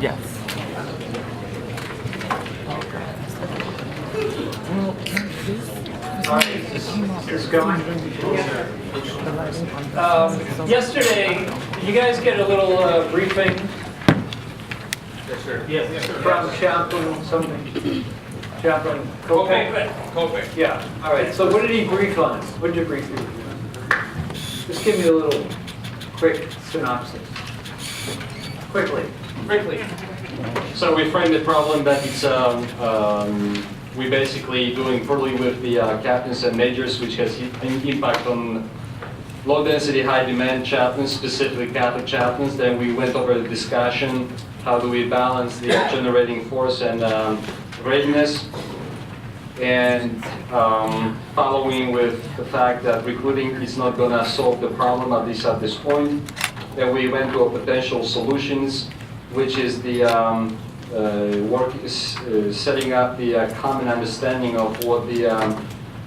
Yes. Is going. Yesterday, did you guys get a little briefing Yes, sir. Yes, from Chaplain something? Chaplain Kopek? Kopek. Yeah, all right, so what did he brief on? What did you brief you? Just give me a little quick synopsis. Quickly. So we framed the problem that it's we basically doing poorly with the captains and majors, which has an impact on low density, high demand chaplains, specifically Catholic chaplains. Then we went over the discussion, how do we balance the generating force and readiness, and following with the fact that recruiting is not going to solve the problem, at least at this point. Then we went to a potential solutions, which is the setting up the common understanding of what the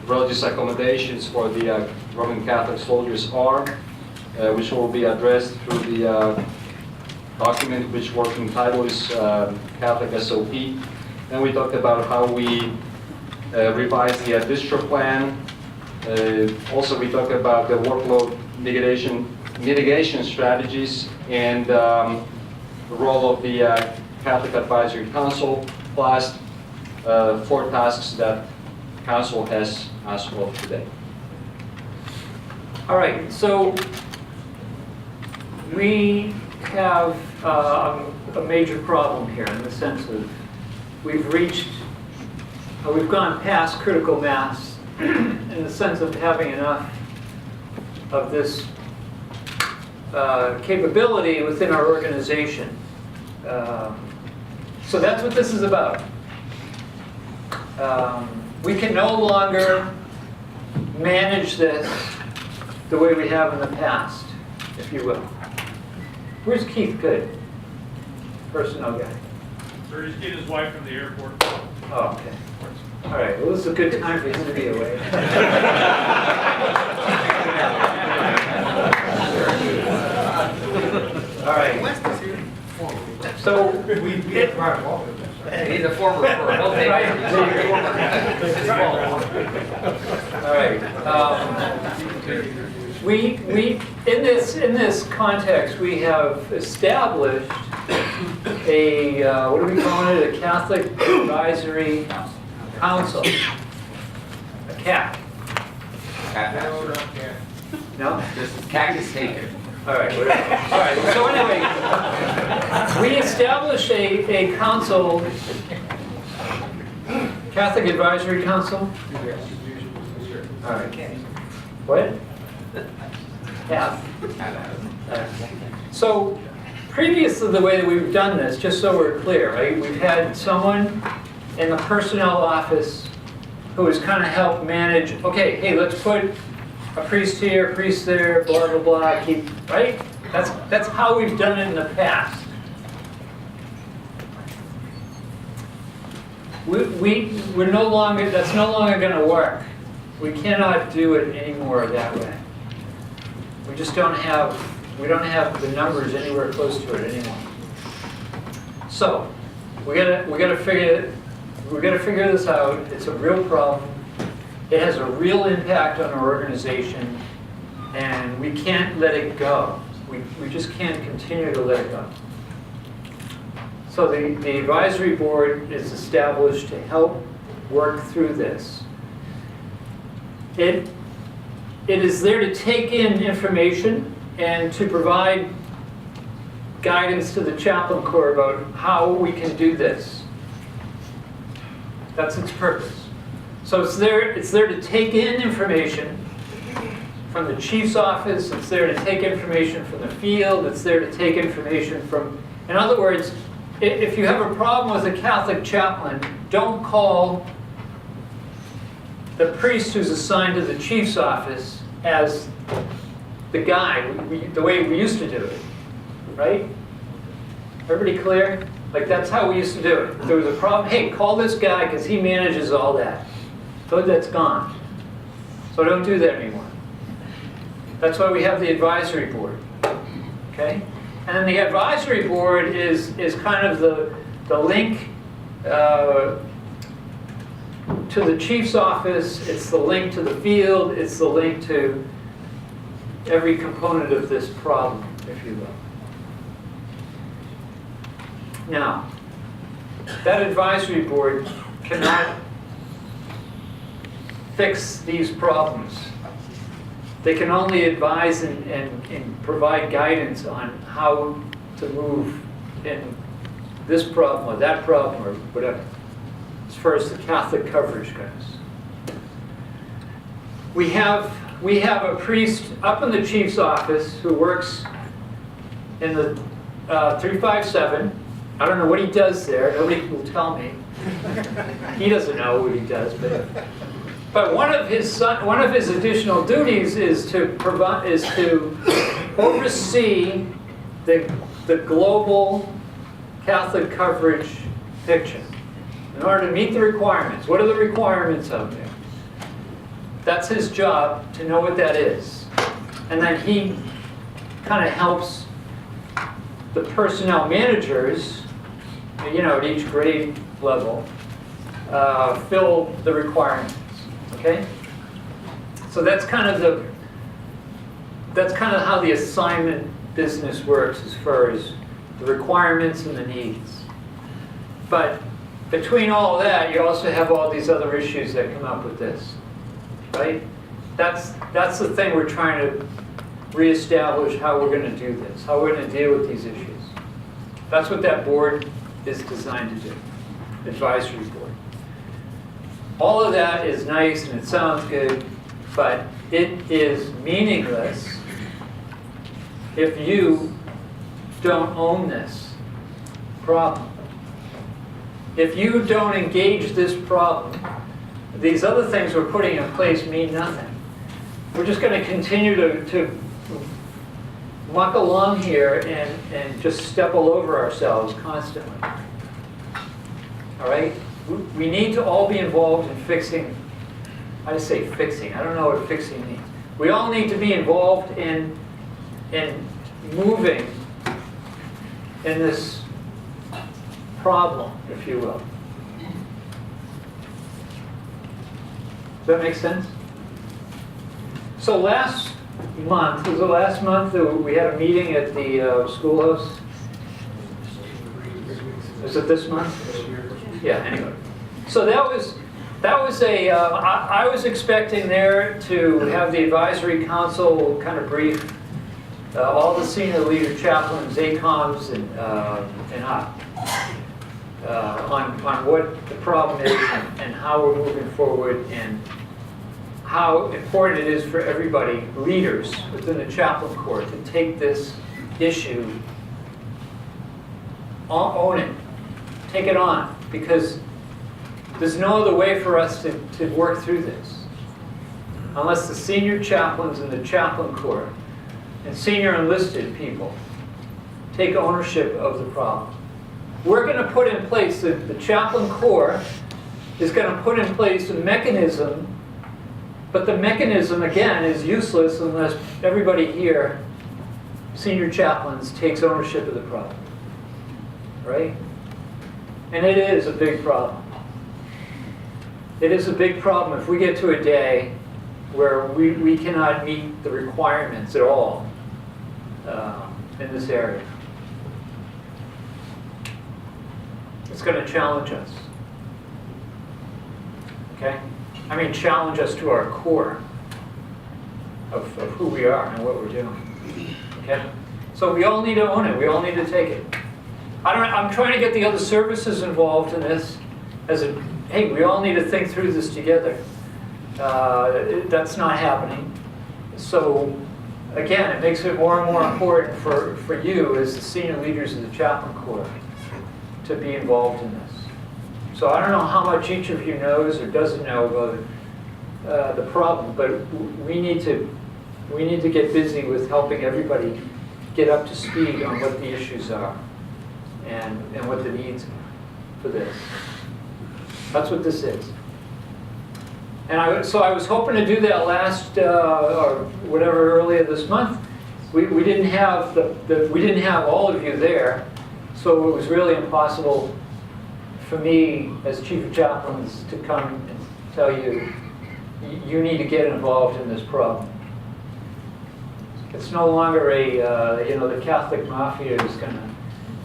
religious accommodations for the Roman Catholic soldiers are, which will be addressed through the document, which working title is Catholic SOP. Then we talked about how we revise the district plan. Also, we talked about the workload mitigation strategies and the role of the Catholic Advisory Council, plus 4 tasks that Council has asked for today. All right, so we have a major problem here in the sense of we've gone past critical mass in the sense of having enough of this capability within our organization. So that's what this is about. We can no longer manage this the way we have in the past, if you will. Where's Keith Good? Personnel guy. Sir, he's getting his wife from the airport. Oh, okay. All right, well, this is a good time for him to be away. All right. So, He's a former reporter. He'll take all right. We in this context, we have established a what do we call it? A Catholic Advisory Council, a CAC. No. Just cactus taken. All right. Whatever. All right. So anyway, we established a council, Catholic Advisory Council. All right. What? Yeah. So previous to the way that we've done this, just so we're clear, right? We've had someone in the personnel office who has kind of helped manage, okay, hey, let's put a priest here, a priest there, blah, blah, blah, keep, right? That's how we've done it in the past. We're no longer, that's no longer going to work. We cannot do it anymore that way. We just don't have the numbers anywhere close to it anymore. So we gotta figure this out. It's a real problem. It has a real impact on our organization, and we can't let it go. We just can't continue to let it go. So the advisory board is established to help work through this. It is there to take in information and to provide guidance to the chaplain corps about how we can do this. That's its purpose. So it's there to take in information from the chief's office, it's there to take information from the field, it's there to take information from, in other words, if you have a problem with a Catholic chaplain, don't call the priest who's assigned to the chief's office as the guy, the way we used to do it, right? Everybody clear? Like that's how we used to do it. If there was a problem, hey, call this guy because he manages all that. So that's gone. So don't do that anymore. That's why we have the advisory board, okay? And then the advisory board is kind of the link to the chief's office, it's the link to the field, it's the link to every component of this problem, if you will. Now, that advisory board cannot fix these problems. They can only advise and provide guidance on how to move in this problem or that problem or whatever, as far as the Catholic coverage goes. We have a priest up in the chief's office who works in the 357. I don't know what he does there. Nobody will tell me. He doesn't know what he does, but one of his additional duties is to oversee the global Catholic coverage picture in order to meet the requirements. What are the requirements out there? That's his job, to know what that is. And then he kind of helps the personnel managers, at each grade level, fill the requirements. Okay? So that's kind of how the assignment business works as far as the requirements and the needs. But between all of that, you also have all these other issues that come up with this, right? That's the thing we're trying to reestablish, how we're going to do this, how we're going to deal with these issues. That's what that board is designed to do, advisory board. All of that is nice and it sounds good, but it is meaningless if you don't own this problem. If you don't engage this problem, these other things we're putting in place mean nothing. We're just going to continue to muck along here and just step all over ourselves constantly. All right? We need to all be involved in fixing. I say fixing. I don't know what fixing means. We all need to be involved in moving in this problem, if you will. Does that make sense? So last month we had a meeting at the schoolhouse. Is it this month? Yeah, anyway. So that was I was expecting there to have the advisory council kind of brief all the senior leader chaplains, ACOMs, and I on what the problem is and how we're moving forward and how important it is for everybody, leaders within the chaplain corps, to take this issue, own it, take it on, because there's no other way for us to work through this unless the senior chaplains in the chaplain corps and senior enlisted people take ownership of the problem. We're going to put in place, the chaplain corps is going to put in place a mechanism, but the mechanism, again, is useless unless everybody here, senior chaplains, takes ownership of the problem. Right? And it is a big problem. It is a big problem if we get to a day where we cannot meet the requirements at all in this area. It's going to challenge us. Okay? I mean, challenge us to our core of who we are and what we're doing. Okay? So we all need to own it. We all need to take it. I'm trying to get the other services involved in this as a, hey, we all need to think through this together. That's not happening. So again, it makes it more and more important for you as the senior leaders of the chaplain corps to be involved in this. So I don't know how much each of you knows or doesn't know about the problem, but we need to get busy with helping everybody get up to speed on what the issues are and what the needs are for this. That's what this is. And so I was hoping to do that last, or whatever, earlier this month. we didn't have we didn't have all of you there, so it was really impossible for me as chief of chaplains to come and tell you, you need to get involved in this problem. It's no longer a, the Catholic mafia is going to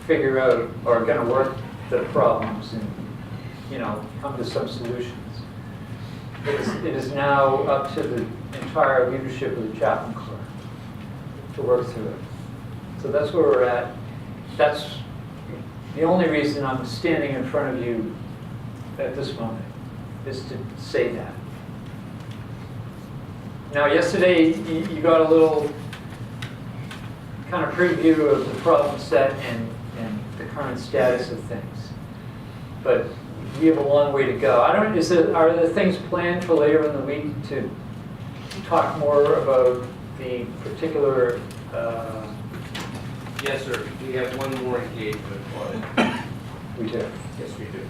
figure out or going to work the problems and, come to some solutions. It is now up to the entire leadership of the chaplain corps to work through it. So that's where we're at. That's the only reason I'm standing in front of you at this moment, is to say that. Now, yesterday, you got a little kind of preview of the problem set and the current status of things. But we have a long way to go. Are there things planned for later in the week to talk more about the particular? Yes, sir. We have one more engagement on it. We do. Yes, we do.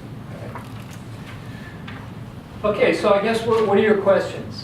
Okay, so I guess what are your questions?